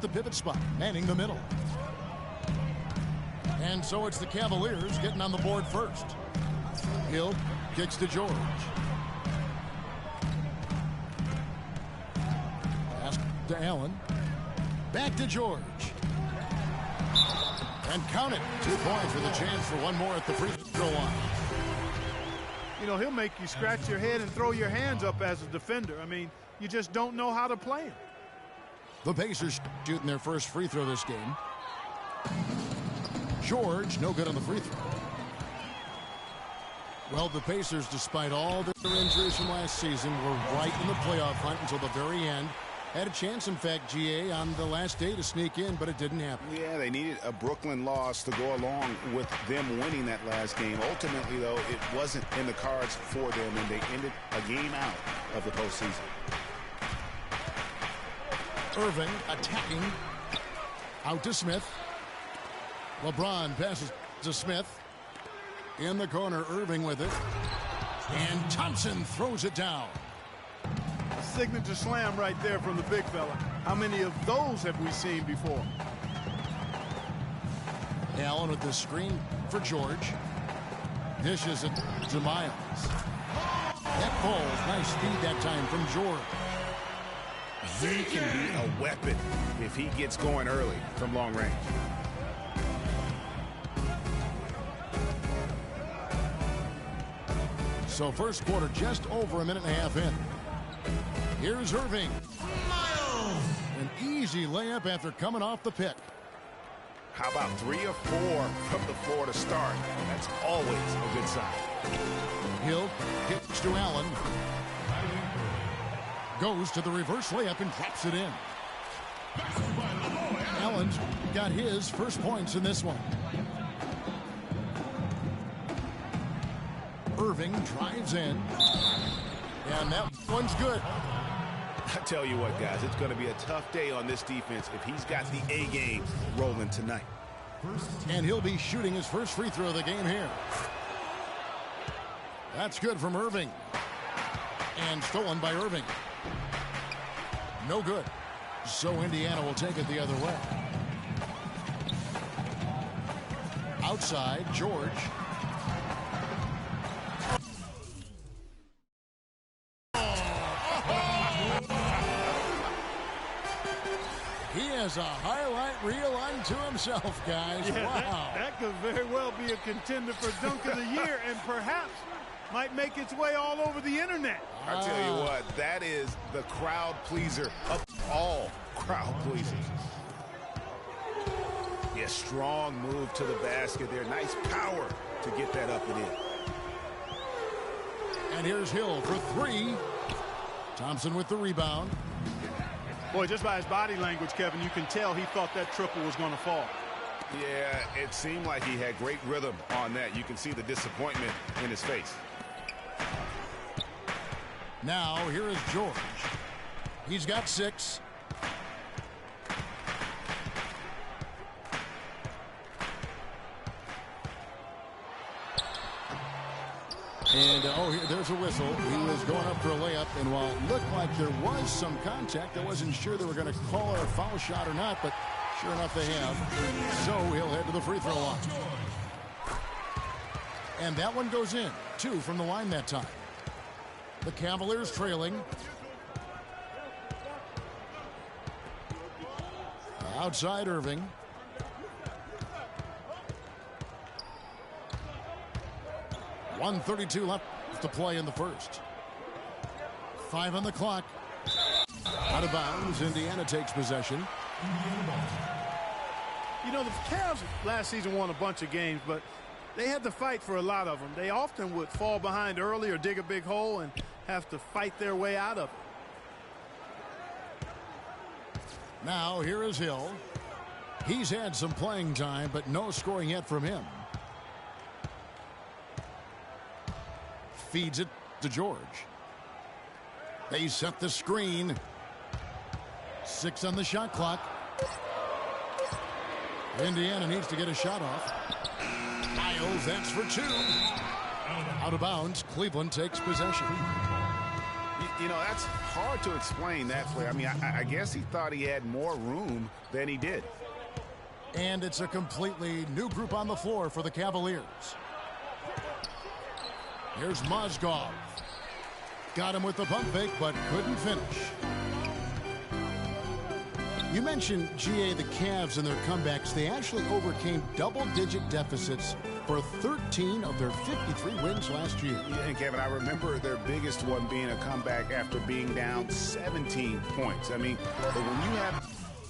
the pivot spot, manning the middle. And so it's the Cavaliers getting on the board first. Hill kicks to George. Pass to Allen. Back to George. And count it. 2 points with a chance for one more at the free throw line. You know, he'll make you scratch your head and throw your hands up as a defender. I mean, you just don't know how to play him. The Pacers shooting their first free throw this game. George, no good on the free throw. Well, the Pacers, despite all their injuries from last season, were right in the playoff hunt until the very end. Had a chance, in fact, GA, on the last day to sneak in, but it didn't happen. Yeah, they needed a Brooklyn loss to go along with them winning that last game. Ultimately, though, it wasn't in the cards for them, and they ended a game out of the postseason. Irving attacking. Out to Smith. LeBron passes to Smith. In the corner, Irving with it. And Thompson throws it down. A signature slam right there from the big fella. How many of those have we seen before? Allen with the screen for George. Dishes it to Miles. That ball, nice speed that time from George. He can be a weapon if he gets going early from long range. So first quarter just over a minute and a half in. Here's Irving. Miles! An easy layup after coming off the pick. How about 3 or 4 from the floor to start? That's always a good sign. Hill kicks to Allen. Goes to the reverse layup and drops it in. Allen's got his first points in this one. Irving drives in. And that one's good. I tell you what, guys, it's going to be a tough day on this defense if he's got the A game rolling tonight. And he'll be shooting his first free throw of the game here. That's good from Irving. And stolen by Irving. No good. So Indiana will take it the other way. Outside, George. He has a highlight reel unto himself, guys. Yeah, wow. That could very well be a contender for Dunk of the Year and perhaps might make its way all over the internet. I tell you what, that is the crowd pleaser of all crowd pleasers. Yeah, strong move to the basket there. Nice power to get that up and in. And here's Hill for 3. Thompson with the rebound. Boy, just by his body language, Kevin, you can tell he thought that triple was going to fall. Yeah, it seemed like he had great rhythm on that. You can see the disappointment in his face. Now, here is George. He's got 6. And, there's a whistle. He was going up for a layup, and while it looked like there was some contact, I wasn't sure they were going to call it a foul shot or not, but sure enough they have. So he'll head to the free throw line. And that one goes in. 2 from the line that time. The Cavaliers trailing. Outside Irving. .132 left to play in the first. 5 on the clock. Out of bounds. Indiana takes possession. You know, the Cavs last season won a bunch of games, but they had to fight for a lot of them. They often would fall behind early or dig a big hole and have to fight their way out of it. Now here is Hill. He's had some playing time, but no scoring yet from him. Feeds it to George. They set the screen. 6 on the shot clock. Indiana needs to get a shot off. Miles, that's for 2. Out of bounds. Cleveland takes possession. You know, that's hard to explain that play. I mean, I guess he thought he had more room than he did. And it's a completely new group on the floor for the Cavaliers. Here's Mozgov. Got him with the pump fake, but couldn't finish. You mentioned, GA, the Cavs and their comebacks. They actually overcame double-digit deficits for 13 of their 53 wins last year. Yeah, and Kevin, I remember their biggest one being a comeback after being down 17 points. I mean, but when you have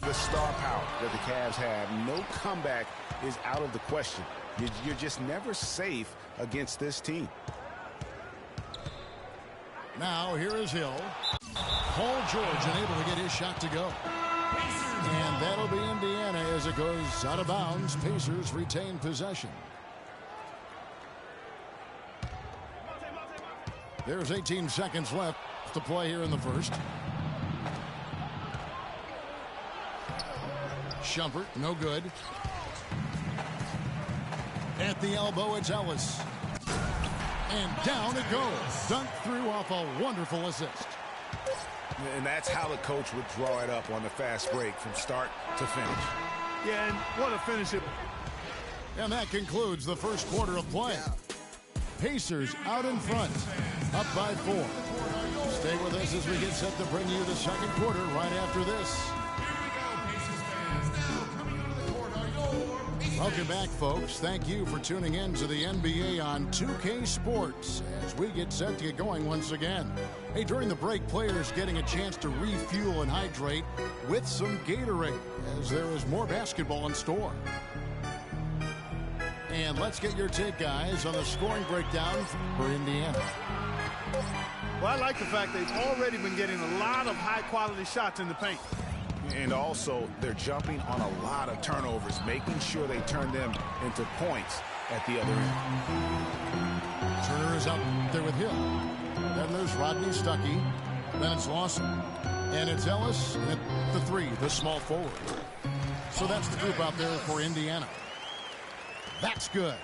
the star power that the Cavs have, no comeback is out of the question. You're just never safe against this team. Now here is Hill. Paul George unable to get his shot to go. And that'll be Indiana as it goes out of bounds. Pacers retain possession. There's 18 seconds left to play here in the first. Shumpert, no good. At the elbow, it's Ellis. And down it goes. Dunked through off a wonderful assist. And that's how the coach would draw it up on the fast break from start to finish. Yeah, and what a finish it. And that concludes the first quarter of play. Pacers out in front, up by 4. Stay with us as we get set to bring you the second quarter right after this. Welcome back, folks. Thank you for tuning in to the NBA on 2K Sports as we get set to get going once again. Hey, during the break, players getting a chance to refuel and hydrate with some Gatorade as there is more basketball in store. And let's get your take, guys, on the scoring breakdown for Indiana. Well, I like the fact they've already been getting a lot of high-quality shots in the paint. And also, they're jumping on a lot of turnovers, making sure they turn them into points at the other end. Turner is out there with Hill. Then there's Rodney Stuckey. Then it's Lawson. And it's Ellis at the 3, the small forward. So that's the group out there for Indiana. That's good.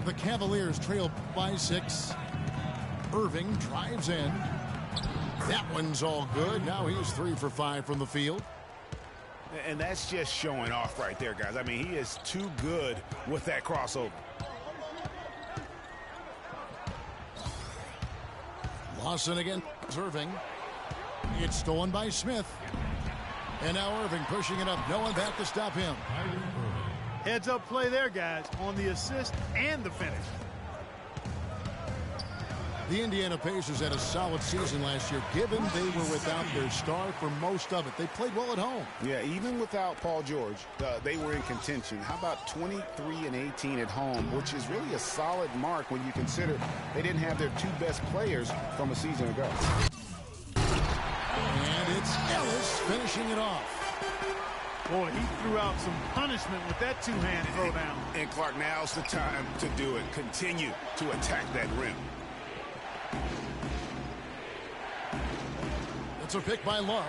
The Cavaliers trail by 6. Irving drives in. That one's all good. Now he's 3 for 5 from the field. And that's just showing off right there, guys. I mean, he is too good with that crossover. Lawson again. Irving. It's stolen by Smith. And now Irving pushing it up. No one back to stop him. Heads-up play there, guys, on the assist and the finish. The Indiana Pacers had a solid season last year, given they were without their star for most of it. They played well at home. Yeah, even without Paul George, they were in contention. How about 23-18 at home, which is really a solid mark when you consider they didn't have their 2 best players from a season ago. And it's Ellis finishing it off. Boy, he threw out some punishment with that 2-hand throwdown. And Clark, now's the time to do it. Continue to attack that rim. It's a pick by Love.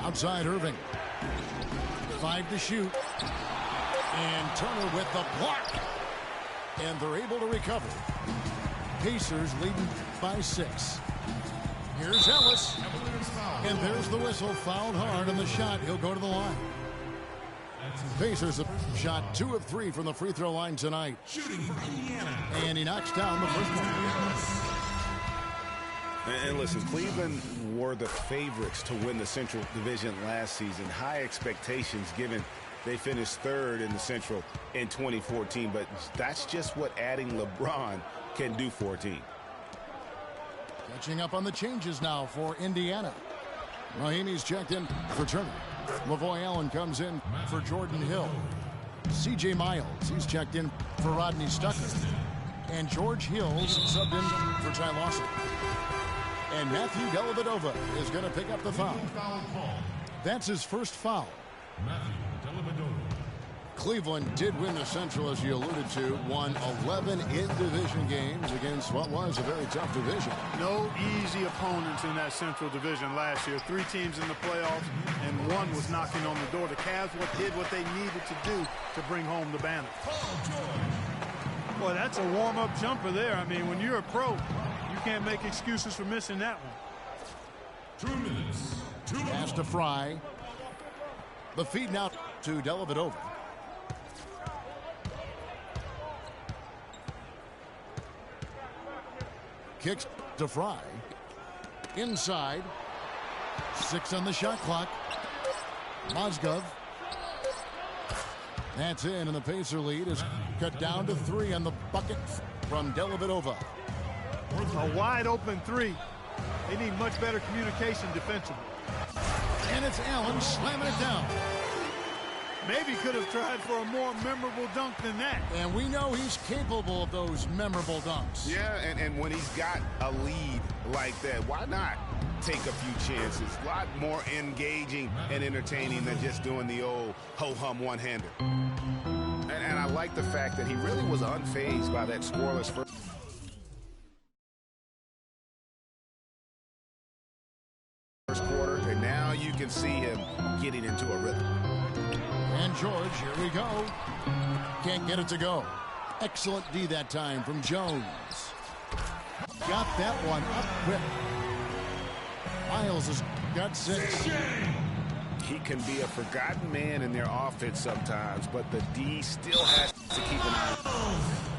Outside Irving. 5 to shoot. And Turner with the block. And they're able to recover. Pacers leading by 6. Here's Ellis. And there's the whistle. Fouled hard on the shot. He'll go to the line. Pacers have shot 2 of 3 from the free throw line tonight. And he knocks down the first one. And listen, Cleveland were the favorites to win the Central Division last season. High expectations given they finished 3rd in the Central in 2014. But that's just what adding LeBron can do for a team. Catching up on the changes now for Indiana. Mahimi's checked in for Turner. Lavoy Allen comes in for Jordan Hill. C.J. Miles, he's checked in for Rodney Stuckey. And George Hills subbed in for Ty Lawson. And Matthew Dellavedova is going to pick up the foul. That's his first foul. Cleveland did win the Central, as you alluded to, won 11 in-division games against what was a very tough division. No easy opponents in that Central Division last year. 3 teams in the playoffs, and 1 was knocking on the door. The Cavs did what they needed to do to bring home the banner. Boy, that's a warm-up jumper there. I mean, when you're a pro, you can't make excuses for missing that one. 2 minutes. Pass to Fry. The feed now to Dellavedova. Kicks to Fry. Inside. 6 on the shot clock. Mozgov. That's in, and the Pacer lead is cut down to 3 on the bucket from Dellavedova. A wide open 3. They need much better communication defensively. And it's Allen slamming it down. Maybe could have tried for a more memorable dunk than that. And we know he's capable of those memorable dunks. Yeah, and when he's got a lead like that, why not take a few chances? A lot more engaging and entertaining than just doing the old ho-hum one-hander. And I like the fact that he really was unfazed by that scoreless first quarter, and now you can see him getting into a rhythm. And George, here we go. Can't get it to go. Excellent D that time from Jones. Got that one up quick. Miles has got 6. He can be a forgotten man in their offense sometimes, but the D still has to keep an eye on him.